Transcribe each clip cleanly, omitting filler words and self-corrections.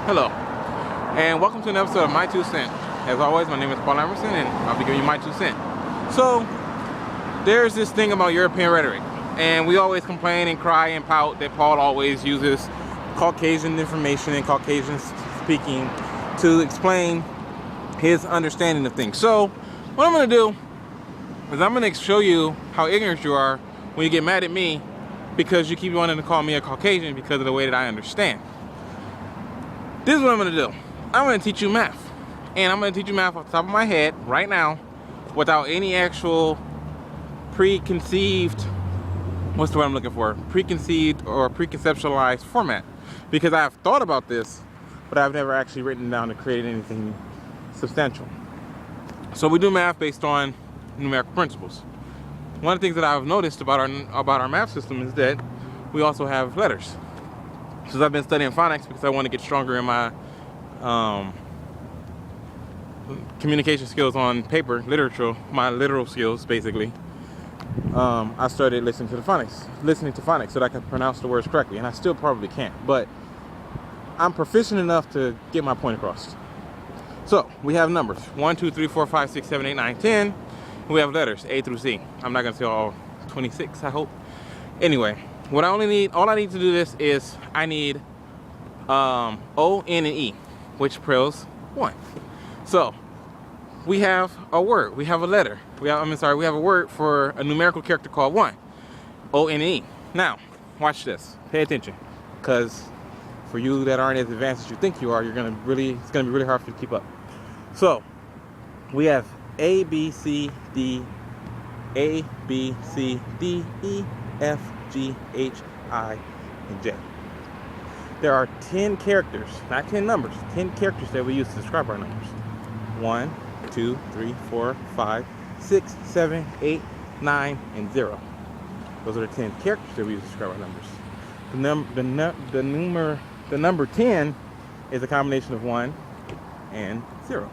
Hello, and welcome to an episode of My 2 Cent. As always, my name is Paul Emerson, and I'll be giving you my 2 cent. So, there's this thing about European rhetoric, and we always complain and cry and pout that Paul always uses Caucasian information and Caucasian speaking to explain his understanding of things. So, what I'm going to do is I'm going to show you how ignorant you are when you get mad at me because you keep wanting to call me a Caucasian because of the way that I understand. This is what I'm going to do. I'm going to teach you math. And I'm going to teach you math off the top of my head right now without any actual preconceived, what's the word I'm looking for? Preconceived or preconceptualized format. Because I've thought about this, but I've never actually written down to create anything substantial. So we do math based on numerical principles. One of the things that I've noticed about our math system is that we also have letters. Since I've been studying phonics because I want to get stronger in my communication skills on paper, literature, my literal skills basically, I started listening to phonics so that I can pronounce the words correctly, and I still probably can't, but I'm proficient enough to get my point across. So we have numbers 1, 2, 3, 4, 5, 6, 7, 8, 9, 10. We have letters A through Z. I'm not gonna say all 26, I hope. Anyway, all I need to do this is I need O, N, and E, which spells 1. So we have a word, we have a letter, we have a word for a numerical character called 1, O, N, and E. Now, watch this, pay attention, because for you that aren't as advanced as you think you are, it's gonna be really hard for you to keep up. So we have A, B, C, D, E, F, G, H, I, and J. There are 10 characters, not 10 numbers, 10 characters that we use to describe our numbers. 1, 2, 3, 4, 5, 6, 7, 8, 9, and 0. Those are the 10 characters that we use to describe our numbers. The number 10 is a combination of 1 and 0.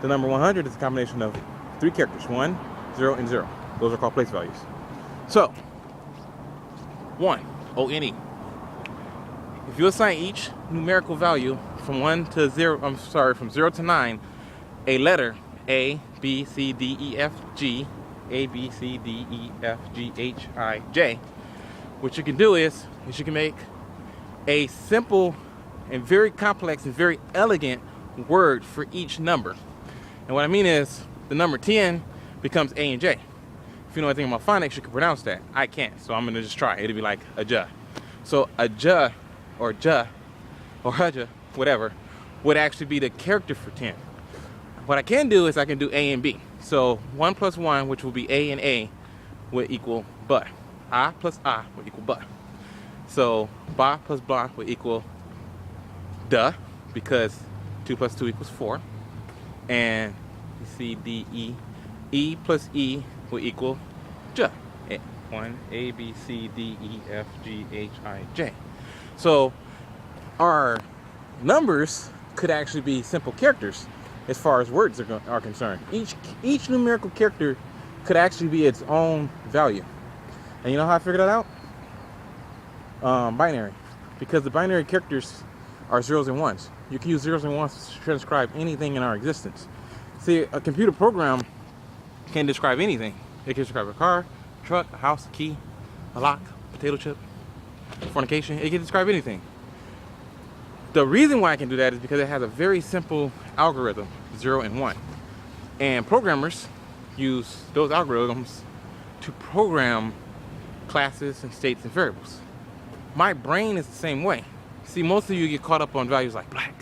The number 100 is a combination of 3 characters, 1, 0, and 0. Those are called place values. So, 1, O-N-E. If you assign each numerical value from 0 to 9, a letter A, B, C, D, E, F, G, A, B, C, D, E, F, G, H, I, J, what you can do is you can make a simple and very complex and very elegant word for each number. And what I mean is the number 10 becomes A and J. If you know anything about phonics, you can pronounce that. I can't, so I'm gonna just try. It'll be like a ja. So a ja, or ja, or haja, whatever, would actually be the character for 10. What I can do is I can do A and B. So 1 plus 1, which will be A and A, would equal ba. A plus A would equal ba. So ba plus blah would equal duh, because 2 plus 2 equals 4. And C, D, E. E plus E will equal J. 1, A, B, C, D, E, F, G, H, I, J. So our numbers could actually be simple characters as far as words are concerned. Each numerical character could actually be its own value. And you know how I figured that out? Binary. Because the binary characters are zeros and ones. You can use zeros and ones to transcribe anything in our existence. See, a computer program can describe anything. It can describe a car, a truck, a house, a key, a lock, potato chip, fornication. It can describe anything. The reason why I can do that is because it has a very simple algorithm, 0 and 1. And programmers use those algorithms to program classes and states and variables. My brain is the same way. See, most of you get caught up on values like black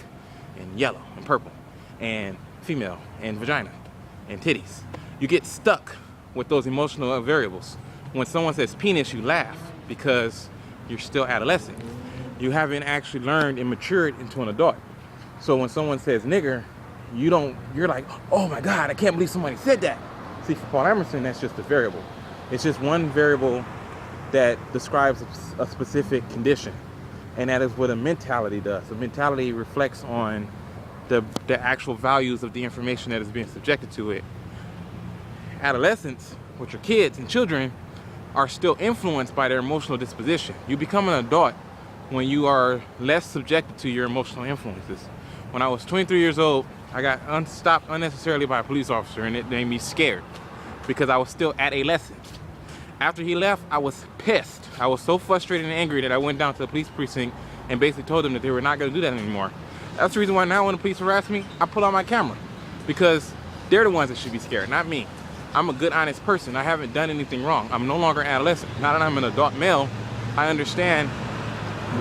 and yellow and purple and female and vagina and titties. You get stuck with those emotional variables. When someone says penis, you laugh because you're still adolescent. You haven't actually learned and matured into an adult. So when someone says nigger, you're like, oh my God, I can't believe somebody said that. See, for Paul Emerson, that's just a variable. It's just one variable that describes a specific condition. And that is what a mentality does. A mentality reflects on the actual values of the information that is being subjected to it. Adolescents, which are kids and children, are still influenced by their emotional disposition. You become an adult when you are less subjected to your emotional influences. When I was 23 years old, I got stopped unnecessarily by a police officer, and it made me scared because I was still adolescent. After he left, I was pissed. I was so frustrated and angry that I went down to the police precinct and basically told them that they were not going to do that anymore. That's the reason why now when the police harass me, I pull out my camera, because they're the ones that should be scared, not me. I'm a good, honest person. I haven't done anything wrong. I'm no longer an adolescent. Now that I'm an adult male, I understand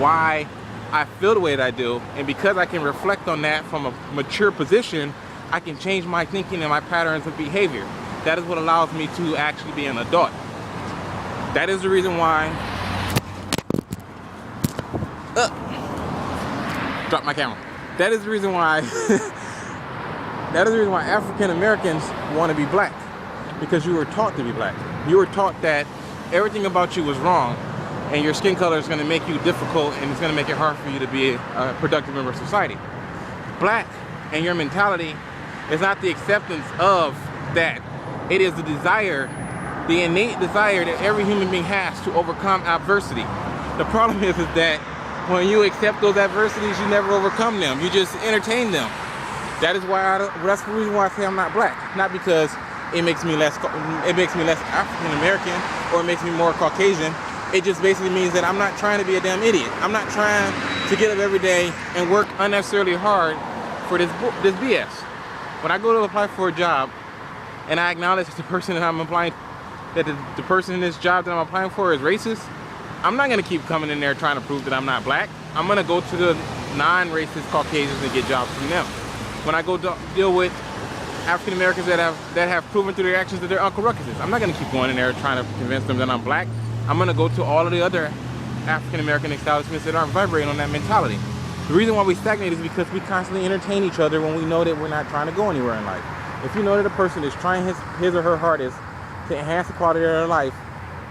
why I feel the way that I do, and because I can reflect on that from a mature position, I can change my thinking and my patterns of behavior. That is what allows me to actually be an adult. That is the reason why drop my camera. That is the reason why African Americans want to be black, because you were taught to be black. You were taught that everything about you was wrong, and your skin color is going to make you difficult, and it's going to make it hard for you to be a productive member of society. Black and your mentality is not the acceptance of that. It is the desire, the innate desire that every human being has to overcome adversity. The problem is that when you accept those adversities, you never overcome them. You just entertain them. That is why that's the reason why I say I'm not black. Not because it makes me less African American or it makes me more Caucasian. It just basically means that I'm not trying to be a damn idiot. I'm not trying to get up every day and work unnecessarily hard for this BS. When I go to apply for a job and I acknowledge the person that I'm applying, that the person in this job that I'm applying for is racist, I'm not going to keep coming in there trying to prove that I'm not black. I'm going to go to the non-racist Caucasians and get jobs from them. When I go deal with African Americans that have proven through their actions that they're Uncle Ruckuses, I'm not going to keep going in there trying to convince them that I'm black. I'm going to go to all of the other African American establishments that aren't vibrating on that mentality. The reason why we stagnate is because we constantly entertain each other when we know that we're not trying to go anywhere in life. If you know that a person is trying his or her hardest to enhance the quality of their life,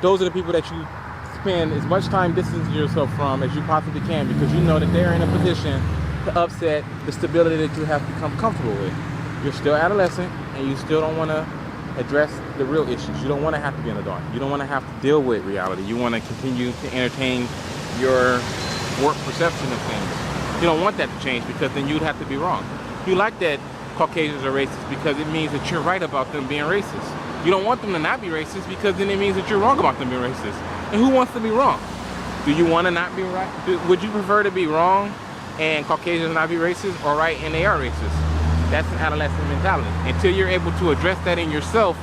those are the people that you spend as much time distancing yourself from as you possibly can, because you know that they're in a position to upset the stability that you have become comfortable with. You're still adolescent and you still don't want to address the real issues. You don't want to have to be in the dark. You don't want to have to deal with reality. You want to continue to entertain your warped perception of things. You don't want that to change, because then you'd have to be wrong. You like that Caucasians are racist because it means that you're right about them being racist. You don't want them to not be racist because then it means that you're wrong about them being racist. And who wants to be wrong? Do you want to not be right? Would you prefer to be wrong and Caucasians not be racist, or right and they are racist? That's an adolescent mentality. Until you're able to address that in yourself,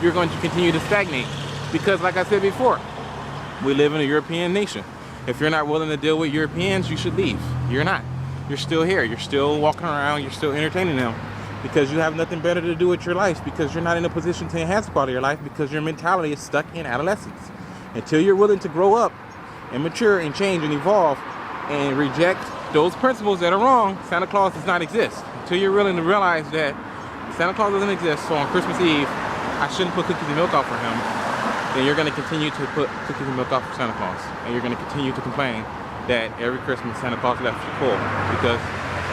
you're going to continue to stagnate. Because like I said before, we live in a European nation. If you're not willing to deal with Europeans, you should leave. You're not. You're still here. You're still walking around. You're still entertaining them because you have nothing better to do with your life, because you're not in a position to enhance the quality of your life, because your mentality is stuck in adolescence. Until you're willing to grow up and mature and change and evolve and reject those principles that are wrong, Santa Claus does not exist. Until you're willing to realize that Santa Claus doesn't exist, so on Christmas Eve, I shouldn't put cookies and milk out for him, then you're going to continue to put cookies and milk out for Santa Claus. And you're going to continue to complain that every Christmas Santa Claus left you full, because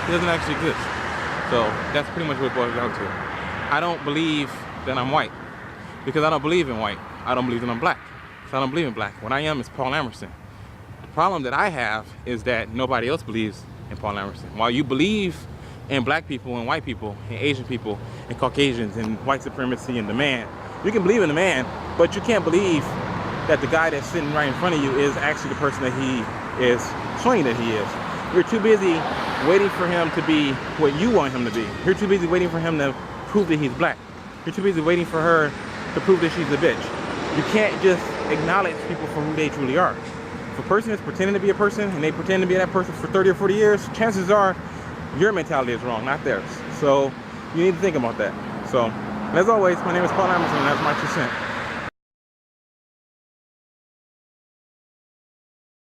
he doesn't actually exist. So that's pretty much what it boils down to. I don't believe that I'm white, because I don't believe in white. I don't believe that I'm black, so I don't believe in black. What I am is Paul Emerson. The problem that I have is that nobody else believes in Paul Emerson. While you believe in black people and white people and Asian people and Caucasians and white supremacy and the man, you can believe in the man, but you can't believe that the guy that's sitting right in front of you is actually the person that he is showing that he is. You're too busy waiting for him to be what you want him to be. You're too busy waiting for him to prove that he's black. You're too busy waiting for her to prove that she's a bitch. You can't just acknowledge people for who they truly are. If a person is pretending to be a person and they pretend to be that person for 30 or 40 years, chances are your mentality is wrong, not theirs. So you need to think about that. So, as always, my name is Paul Emerson, and that's my 2 cents.